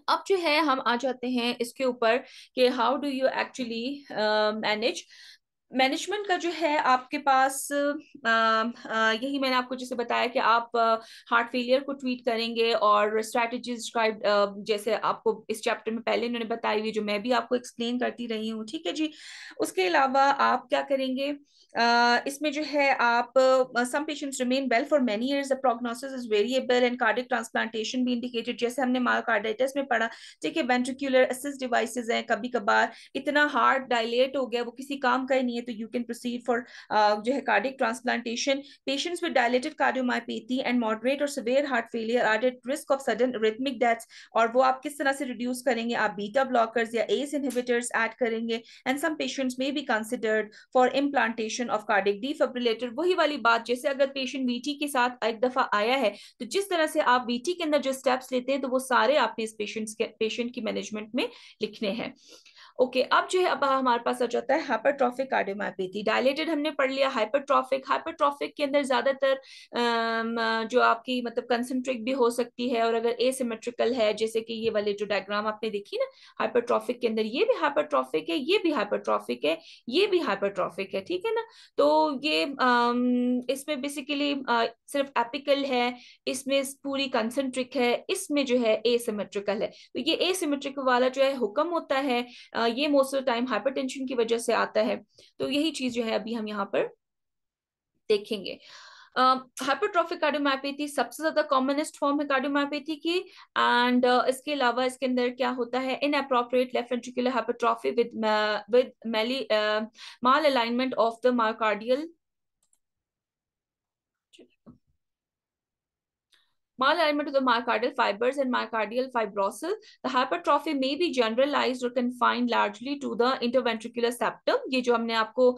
अब जो है हम आ जाते हैं इसके ऊपर कि how do you actually manage. Management का जो है आपके पास यही मैंने आपको जैसे बताया कि आप हार्ट फेलियर को ट्रीट करेंगे और स्ट्रैटेजी डिस्क्राइब जैसे आपको इस चैप्टर में पहले इन्होंने बताई हुई, जो मैं भी आपको एक्सप्लेन करती रही हूँ, ठीक है जी। उसके अलावा आप क्या करेंगे, इसमें जो है आप some patients remain well for many years, the prognosis is variable and cardiac transplantation भी इंडिकेटेड, जैसे हमने मायोकार्डाइटिस में पढ़ा, ठीक है। वेंट्रिकुलर असिस्ट डिवाइसेस हैं, कभी कभार इतना हार्ट डायलेट हो गया वो किसी काम का ही नहीं है, तो यू कैन प्रोसीड फॉर जो है cardiac transplantation. Patients with dilated cardiomyopathy and moderate or severe heart failure are at risk of sudden rhythmic deaths. और वो आप किस तरह से रिड्यूस करेंगे, आप बीटा ब्लॉकर्स या एस इनहिबिटर्स ऐड करेंगे। एंड सम पेशेंट्स में be considered for implantation of cardiac defibrillator. वही वाली बात, जैसे अगर पेशेंट वीटी के साथ एक दफा आया है तो जिस तरह से आप वीटी के अंदर जो स्टेप्स लेते हैं तो वो सारे आपने इस पेशेंट की मैनेजमेंट में लिखने हैं। ओके, अब जो है अब हमारे पास आ जाता है हाइपरट्रॉफिक कार्डियोमायोपैथी। डायलेटेड हमने पढ़ लिया, हाइपरट्रॉफिक, हाइपरट्रॉफिक के अंदर ज्यादातर जो आपकी मतलब कंसेंट्रिक भी हो सकती है, और अगर एसिमेट्रिकल है जैसे कि ये वाले जो डायग्राम आपने देखी ना, हाइपरट्रॉफिक के अंदर ये भी हाइपरट्रॉफिक है, ये भी हाइपरट्रॉफिक है, ये भी हाइपरट्रॉफिक है, ठीक है ना। तो ये इसमें बेसिकली सिर्फ एपिकल है, इसमें पूरी कंसेंट्रिक है, इसमें जो है एसिमेट्रिकल है। तो ये एसिमेट्रिकल वाला जो है हुक्म होता है, ये मोस्ट ऑफ टाइम हाइपरटेंशन की वजह से आता है। तो यही चीज जो है अभी हम यहाँ पर देखेंगे। हाइपरट्रॉफिक कार्डियोमायोपैथी सबसे ज्यादा कॉमनेस्ट फॉर्म है कार्डियोमायोपैथी की। एंड इसके अलावा इसके अंदर क्या होता है, in appropriate left ventricular hypertrophy with mall alignment of the myocardial malalignment of the myocardial fibers and myocardial fibrosis. The hypertrophy may be generalized or confined largely to the interventricular septum, ये जो हमने आपको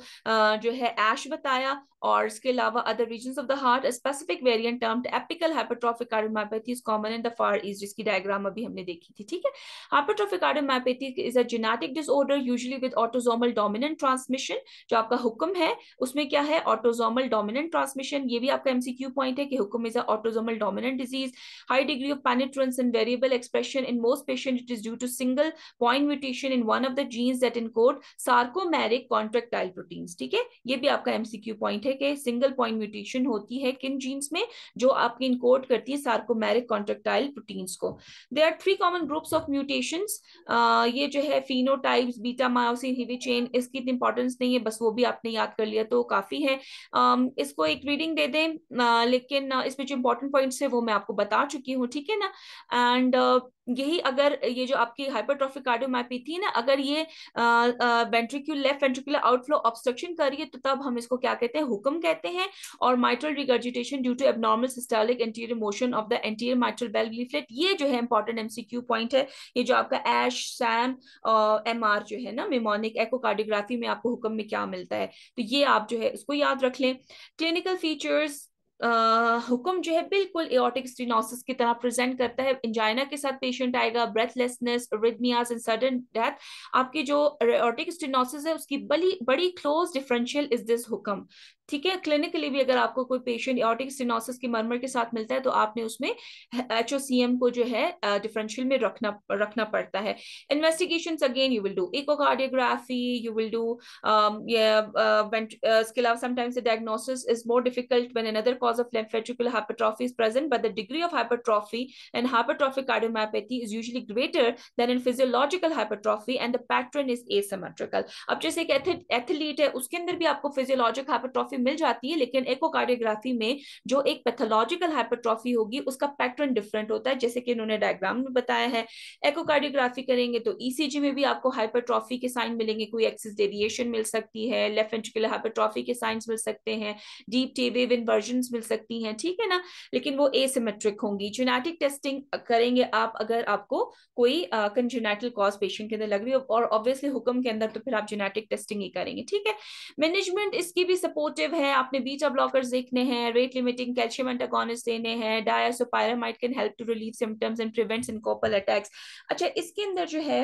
जो है ऐश बताया, और इसके अलावा other reasons of the heart, specific variant termed apical hypertrophic cardiomyopathy is common in the Far East, जिसकी डायग्राम अभी हमने देखी थी, ठीक है। Hypertrophic cardiomyopathy is a genetic disorder usually with autosomal dominant transmission. जो आपका हुक्म है उसमें क्या है, ऑटोसोमल डोमिनेंट ट्रांसमिशन। ये भी आपका एमसीक्यू पॉइंट है कि हुक्म is a autosomal dominant disease, high degree of penetrance and variable expression in most patient, it is due to single point mutation in one of the genes that encode sarcomeric contractile proteins, ठीक है। ये भी आपका MCQ point है कि single point mutation होती है किन जीन्स में, जो आपकी इनकोड करती है सार्कोमेरिक कॉन्ट्रैक्टाइल प्रोटीन्स को। There are three common groups of mutations. ये जो है phenotypes, beta myosin heavy chain, इसकी इतनी इंपॉर्टेंस नहीं है, बस वो भी आपने याद कर लिया तो काफी है। इसको एक रीडिंग दे दें, लेकिन इसमें जो इंपॉर्टेंट पॉइंट्स है वो मैं आपको बता चुकी हूँ, ठीक है ना। एंड यही अगर ये जो आपकी हाइपरट्रोफिक कार्डियोमायोपैथी है ना, अगर ये वेंट्रिक्यूल लेफ्ट वेंट्रिकुलर आउटफ्लो ऑब्स्ट्रक्शन कर रही है तो तब हम इसको क्या कहते हैं, हुक्म कहते हैं। और mitral regurgitation due to abnormal systolic anterior motion of the anterior mitral valve leaflet, ये जो है इंपॉर्टेंट एमसीक्यू पॉइंट है। ये जो आपका एश सैम एमआर जो है ना, मेमोनिक एकोकार्डियोग्राफी में आपको हुक्म में क्या मिलता है, तो ये आप जो है उसको याद रख लें। क्लिनिकल फीचर्स, हुक्म जो है बिल्कुल एओर्टिक स्टेनोसिस की तरह प्रेजेंट करता है। इंजाइना के साथ पेशेंट आएगा, ब्रेथलेसनेस, अरिथमियाज एंड सडन डेथ। आपकी जो एओर्टिक स्टेनोसिस है उसकी बड़ी बड़ी क्लोज डिफरेंशियल इज दिस हुक्म, ठीक है। क्लिनिकली भी अगर आपको कोई पेशेंट एओर्टिक स्टेनोसिस की मरमर के साथ मिलता है तो आपने उसमें एचओसीएम को जो है डिफरेंशियल में रखना पड़ता है। Investigation again you will do echocardiography, you will do इसके अलावा sometimes the diagnosis is more difficult when another cause of left ventricular hypertrophy is present, but the degree of hypertrophy and hypertrophic cardiomyopathy is usually greater than in physiological hypertrophy and the pattern is asymmetrical. अब जैसे एक athlete है उसके अंदर भी आपको physiologic hypertrophy मिल जाती है, लेकिन एकोकार्डियोग्राफी में जो एक पैथोलॉजिकल हाइपरट्रॉफी होगी उसका पैटर्न डिफरेंट होता है, जैसे कि इन्होंने डायग्राम में बताया है। एकोकार्डियोग्राफी करेंगे तो ईसीजी में भी आपको हाइपरट्रॉफी के साइन मिलेंगे, कोई एक्सिस डेविएशन मिल सकती है, लेफ्ट वेंट्रिकुलर हाइपरट्रॉफी के साइंस मिल सकते हैं, डीप टी वेव इन्वर्जन्स मिल सकती हैं, ठीक है ना, लेकिन वो एसिमेट्रिक होंगी। जेनेटिक टेस्टिंग करेंगे आप अगर आपको कोई कंजेनिटल कॉज पेशेंट के अंदर लग रही हो, और ऑब्वियसली हुक्म के अंदर तो फिर आप जेनेटिक टेस्टिंग ही करेंगे, ठीक है। मैनेजमेंट इसकी भी सपोर्टिव है, आपने बीटा ब्लॉकर्स देखने हैं, रेट लिमिटिंग कैल्शियम एंटागोनिस्ट देने हैं, disopyramide can help to relieve symptoms and prevent syncopal attacks. अच्छा, इसके अंदर जो है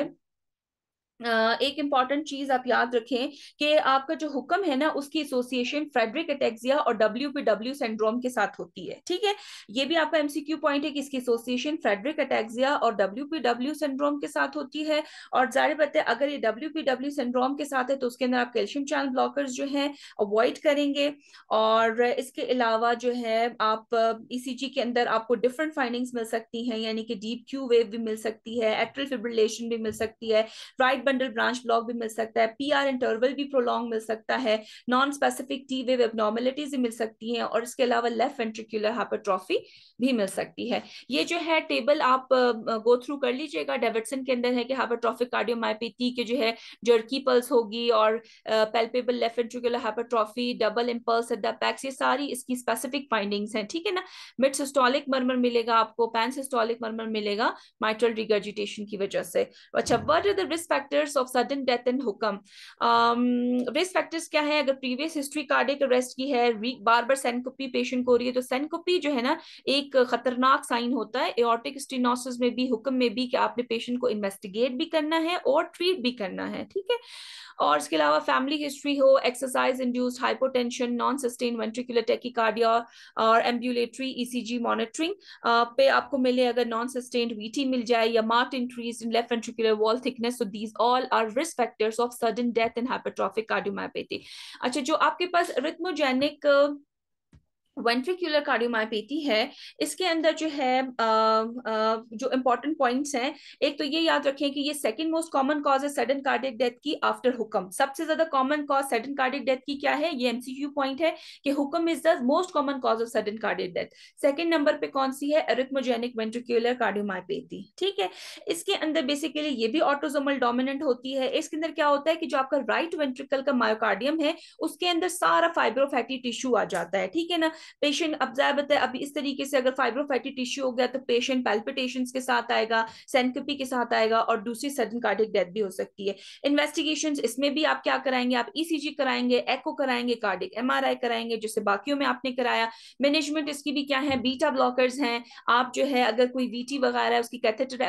एक इंपॉर्टेंट चीज आप याद रखें कि आपका जो हुक्म है ना उसकी एसोसिएशन फ्रेडरिक अटैक्सिया और WPW सिंड्रोम के साथ होती है, ठीक है। ये भी आपका एमसीक्यू पॉइंट है कि इसकी एसोसिएशन फ्रेडरिक अटैक्सिया और WPW सिंड्रोम के साथ होती है। और जाहिर बात है अगर ये WPW सिंड्रोम के साथ है तो उसके अंदर आप कैल्शियम चैनल ब्लॉकर्स जो हैं अवॉइड करेंगे। और इसके अलावा जो है आप ईसीजी के अंदर आपको डिफरेंट फाइंडिंग्स मिल सकती हैं, यानी कि डीप क्यू वेव भी मिल सकती है, एट्रियल फिब्रिलेशन भी मिल सकती है, राइट बंडल ब्रांच ब्लॉक भी मिल सकता है, पीआर इंटरवल भी प्रोलॉन्ग मिल सकता है, non specific T wave abnormalities भी मिल सकती हैं, और इसके अलावा लेफ्ट वेंट्रिकुलर हाइपरट्रॉफी भी मिल सकती है। ये जो है टेबल आप गो थ्रू कर लीजिएगा, डेविडसन के अंदर है कि हाइपरट्रॉफिक कार्डियोमायोपैथी के जो है जर्की पल्स होगी और palpable left ventricular hypertrophy, double impulse at the apex, ये सारी इसकी स्पेसिफिक फाइंडिंग्स हैं, ठीक है ना। मिड सिस्टोलिक मरमर मिलेगा आपको, पैन सिस्टोलिक मरमर मिलेगा माइट्रल रिगर्जिटेशन की वजह से। अच्छा, what are the risk factors of sudden death and HOCM? Risk factors क्या है? अगर प्रीवियस हिस्ट्री कार्डियक अरेस्ट की है, बार बार सेनकोपी पेशेंट को हो रही है, तो सेनकोपी जो है ना एक खतरनाक साइन होता है एओर्टिक स्टेनोसिस में भी, हुक्म में भी, कि आपने पेशेंट को इन्वेस्टिगेट भी करना है और ट्रीट भी करना है, ठीक है। और इसके अलावा फैमिली हिस्ट्री हो, exercise induced hypotension, non sustain ventricular tachycardia और एम्बुलेटरी ईसीजी मॉनिटरिंग पे आपको मिले, अगर नॉन सस्टेन्ड वीटी मिल जाए या marked increase in left ventricular wall thickness, so these all are risk factors of sudden death in hypertrophic cardiomyopathy. अच्छा, जो आपके पास रिथमोजेनिक वेंट्रिकुलर कार्डियोमायोपैथी है, इसके अंदर जो है जो इंपॉर्टेंट पॉइंट्स हैं, एक तो ये याद रखें कि ये सेकंड मोस्ट कॉमन कॉज है सडन कार्डियक डेथ की आफ्टर हुक्म। सबसे ज्यादा common cause sudden cardiac death की क्या है, ये एमसीक्यू पॉइंट है कि हुक्म is the most common cause of sudden cardiac death. Second number पे कौन सी है, अरिथमोजेनिक वेंट्रिकुलर कार्डियोमायोपैथी, ठीक है। इसके अंदर बेसिकली ये भी ऑटोसोमल डोमिनेंट होती है। इसके अंदर क्या होता है कि जो आपका राइट वेंट्रिकल का मायोकार्डियम है उसके अंदर सारा फाइब्रोफैटी टिश्यू आ जाता है, ठीक है ना। पेशेंट अब ज़्यादा है, अभी इस तरीके से अगर फाइब्रोफैटी टिश्यू हो गया तो पेशेंट पैल्पिटेशंस के साथ आएगा, सेंकोपी के साथ आएगा, और दूसरी सडन कार्डियक डेथ भी हो सकती है। इन्वेस्टिगेशंस इसमें भी आप क्या कराएंगे, आप ईसीजी कराएंगे, एको कराएंगे, कार्डियक एमआरआई कराएंगे, जैसे बाकियों में आपने कराया। मैनेजमेंट इसकी भी क्या है, बीटा ब्लॉकर्स हैं, आप जो है अगर कोई वीटी वगैरह है उसकी कैथेटर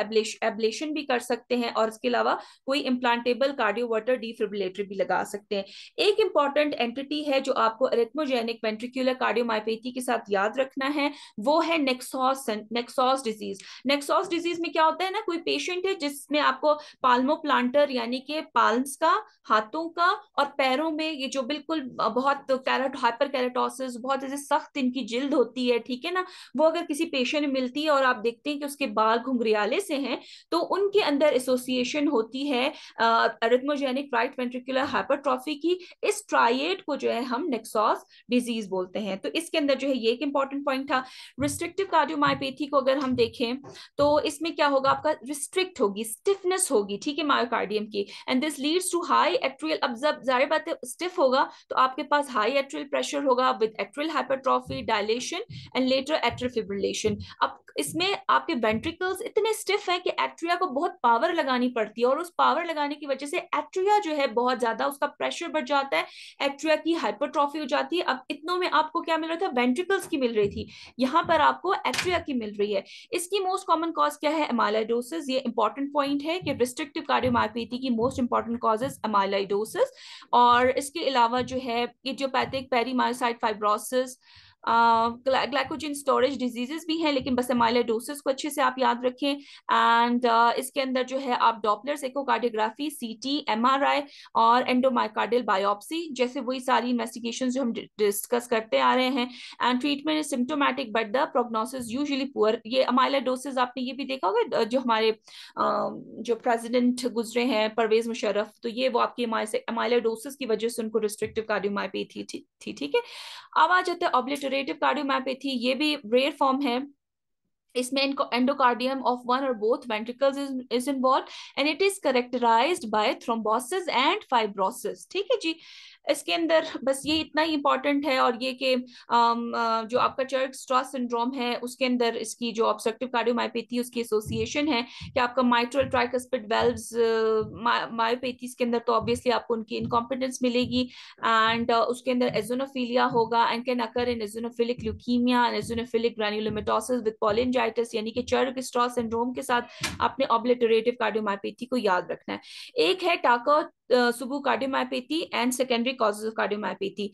एब्लेशन भी कर सकते हैं, और इसके अलावा कोई इम्प्लांटेबल कार्डियोवर्टर डिफिब्रिलेटर भी लगा सकते हैं। एक इंपॉर्टेंट एंटिटी है जो आपको अरिथमोजेनिक वेंट्रिकुलर कार्डियोमायोपैथी के साथ याद रखना है, वो है नेक्सॉस डिजीज। नेक्सॉस डिजीज में क्या होता है ना, कोई पेशेंट है जिसमें आपको पाल्मो प्लांटर यानी कि पाल्म्स का, हाथों का और पैरों में ये जो बिल्कुल बहुत कैरेट हाइपर कैरेटोसिस, बहुत ऐसे सख्त इनकी जिल्द होती है, ठीक है ना, वो अगर किसी पेशेंट में मिलती है और आप देखते हैं कि उसके बाल घुंघरियाले से हैं, तो उनके अंदर एसोसिएशन होती है अरिथमोजेनिक राइट वेंट्रिकुलर हाइपरट्रॉफी की। इस ट्राइएड को जो है हम नेक्सॉस डिजीज बोलते हैं। तो इसके अंदर जो है ये एक इंपॉर्टेंट पॉइंट था। रिस्ट्रिक्टिव कार्डियोमायोपैथी को अगर हम देखें तो इसमें क्या होगा, आपका रिस्ट्रिक्ट होगी, स्टिफनेस होगी, ठीक है, मायोकार्डियम की, and this leads to high atrial. अब जब जाहिर बात है स्टिफ होगा तो आपके पास हाई एट्रियल प्रेशर होगा with atrial hypertrophy, dilation and later atrial fibrillation. अब इसमें आपके वेंट्रिकल्स इतने स्टिफ हैं कि एट्रिया को बहुत पावर लगानी पड़ती है, और उस पावर लगाने की वजह से एट्रिया जो है बहुत ज्यादा उसका प्रेशर बढ़ जाता है, एट्रिया की हाइपरट्रॉफी हो जाती है। अब इतनों में आपको क्या मिल रहा था, वेंट्रिकल्स की मिल रही थी, यहाँ पर आपको एट्रिया की मिल रही है। इसकी मोस्ट कॉमन कॉज क्या है, एमाइलोइडोसिस। ये इंपॉर्टेंट पॉइंट है कि रिस्ट्रिक्टिव कार्डियोमायोपैथी की मोस्ट इंपॉर्टेंट कॉजेज एमाइलोइडोसिस, और इसके अलावा जो है idiopathic perimyocyte fibrosis, glycogen storage diseases भी हैं, लेकिन बस एमाइलोइडोसिस को अच्छे से आप याद रखें। एंड इसके अंदर जो है आप डॉपलर्स इकोकार्डियोग्राफी, सीटी, एमआरआई और एंडोमाइकार्डियल बायोप्सी जैसे वही सारी इन्वेस्टिगेशन जो हम डिस्कस करते आ रहे हैं। And treatment is symptomatic but the prognosis usually poor. ये अमाइलोइडोसिस आपने ये भी देखा होगा, जो हमारे जो प्रेसिडेंट गुजरे हैं परवेज मुशर्रफ, तो ये वो आपकी अमाइलोइडोसिस की वजह से उनको रिस्ट्रिक्टिव कार्डियोमायोपैथी थी, ठीक है। अब आ जाते हैं ऑब्लिटरेटिव कार्डियोमायोपैथी। ये भी रेयर फॉर्म है, इसमें endocardium of one or both ventricles is involve, and it is characterized by thrombosis and fibrosis, ठीक है जी। इसके अंदर बस ये इतना ही इंपॉर्टेंट है, और ये कि जो आपका चर्क स्ट्रॉस सिंड्रोम है उसके अंदर इसकी जो ऑब्स्ट्रक्टिव कार्डियोमायोपैथी उसकी एसोसिएशन है कि आपका माइट्रल ट्राइकस्पिड वेल्व्स मायोपैथीज के अंदर तो ऑब्वियसली आपको उनकी इनकॉम्पिटेंस मिलेगी, एंड उसके अंदर एजोनोफिलिया होगा, and can occur in eosinophilic leukaemia and eosinophilic granulomatosis with cholangitis, यानी कि चर्क स्ट्रॉस सिंड्रोम के साथ आपने ऑब्लिटरेटिव कार्डियोमायोपैथी को याद रखना है। एक है Takotsubo cardiomyopathy and secondary causes of cardiomyopathy.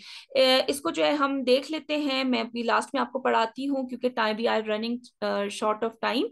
इसको जो है हम देख लेते हैं, मैं अभी लास्ट में आपको पढ़ाती हूँ क्योंकि time we are running short of time.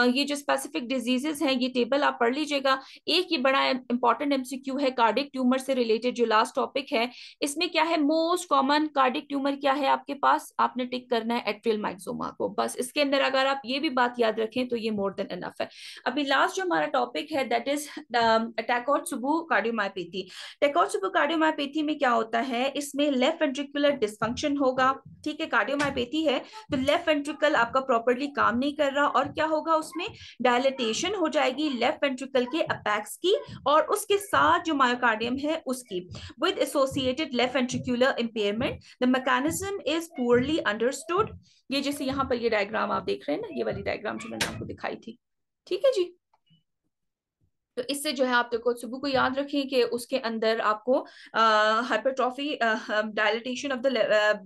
ये जो स्पेसिफिक डिजीजेस हैं ये टेबल आप पढ़ लीजिएगा। एक ये बड़ा इंपॉर्टेंट एमसीक्यू है कार्डिक ट्यूमर से रिलेटेड, जो लास्ट टॉपिक है। इसमें क्या है, मोस्ट कॉमन कार्डिक ट्यूमर क्या है आपके पास, आपने टिक करना है एट्रियल माइक्सोमा को, बस इसके अंदर अगर आप ये भी बात याद रखें तो ये मोर देन इनफ है। अभी लास्ट जो हमारा टॉपिक है दैट इज टैकोत्सुबो कार्डियोमायोपैथी। टैकोत्सुबो कार्डियोमायोपैथी में क्या होता है, इसमें लेफ्ट वेंट्रिकुलर डिसफंक्शन होगा, ठीक है, कार्डियोमायोपैथी है तो लेफ्ट वेंट्रिकल आपका प्रॉपर्ली काम नहीं कर रहा, और क्या होगा उसमें डायलेटेशन हो जाएगी लेफ्ट वेंट्रिकल के अपेक्स की, और उसके साथ जो मायोकार्डियम है उसकी, with associated left ventricular impairment. The mechanism is poorly understood. ये जैसे यहाँ पर ये डायग्राम आप देख रहे हैं ना, ये वाली डायग्राम जो मैंने आपको दिखाई थी, ठीक है जी। तो इससे जो है आप देखो सुबह को याद रखें कि उसके अंदर आपको hypertrophy dilatation of the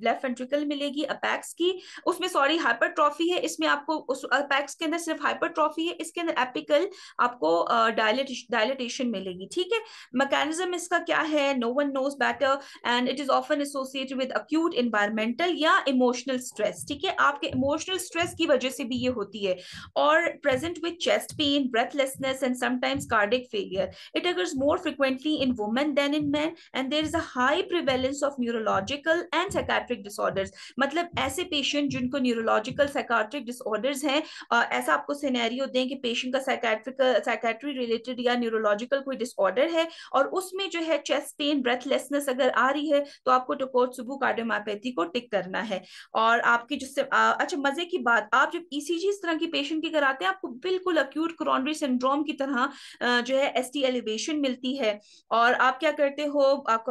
left ventricle मिलेगी अपेक्स की, उसमें सॉरी हाइपरट्रॉफी है, इसमें आपको उस अपेक्स के अंदर सिर्फ हाइपरट्रॉफी है, इसके अंदर एपिकल आपको डायलिटेशन मिलेगी, ठीक है। मैकेनिज्म इसका क्या है, no one knows better, and it is often associated with acute environmental या इमोशनल स्ट्रेस, ठीक है, आपके इमोशनल स्ट्रेस की वजह से भी ये होती है, और present with chest pain, breathlessness and sometimes cardiac failure. It occurs more frequently in women than in men, and there is a high prevalence of neurological and psychiatric disorders. मतलब ऐसे पेशेंट जिनको न्यूरोलॉजिकल साइकाट्रिक डिसऑर्डर्स हैं, ऐसा आपको scenario दें कि patient का psychiatry related या न्यूरोलॉजिकल कोई डिसऑर्डर है, और उसमें जो है चेस्ट पेन, ब्रेथलेसनेस अगर आ रही है तो आपको टोकोत्सुबो कार्डियोमायोपैथी को टिक करना है। और आपकी जिससे अच्छा मजे की बात, आप जब ईसीजी इस तरह की पेशेंट की कराते हैं आपको बिल्कुल अक्यूट कोरोनरी सिंड्रोम की तरह जो है एसटी एलिवेशन मिलती है, और आप क्या करते हो, आपको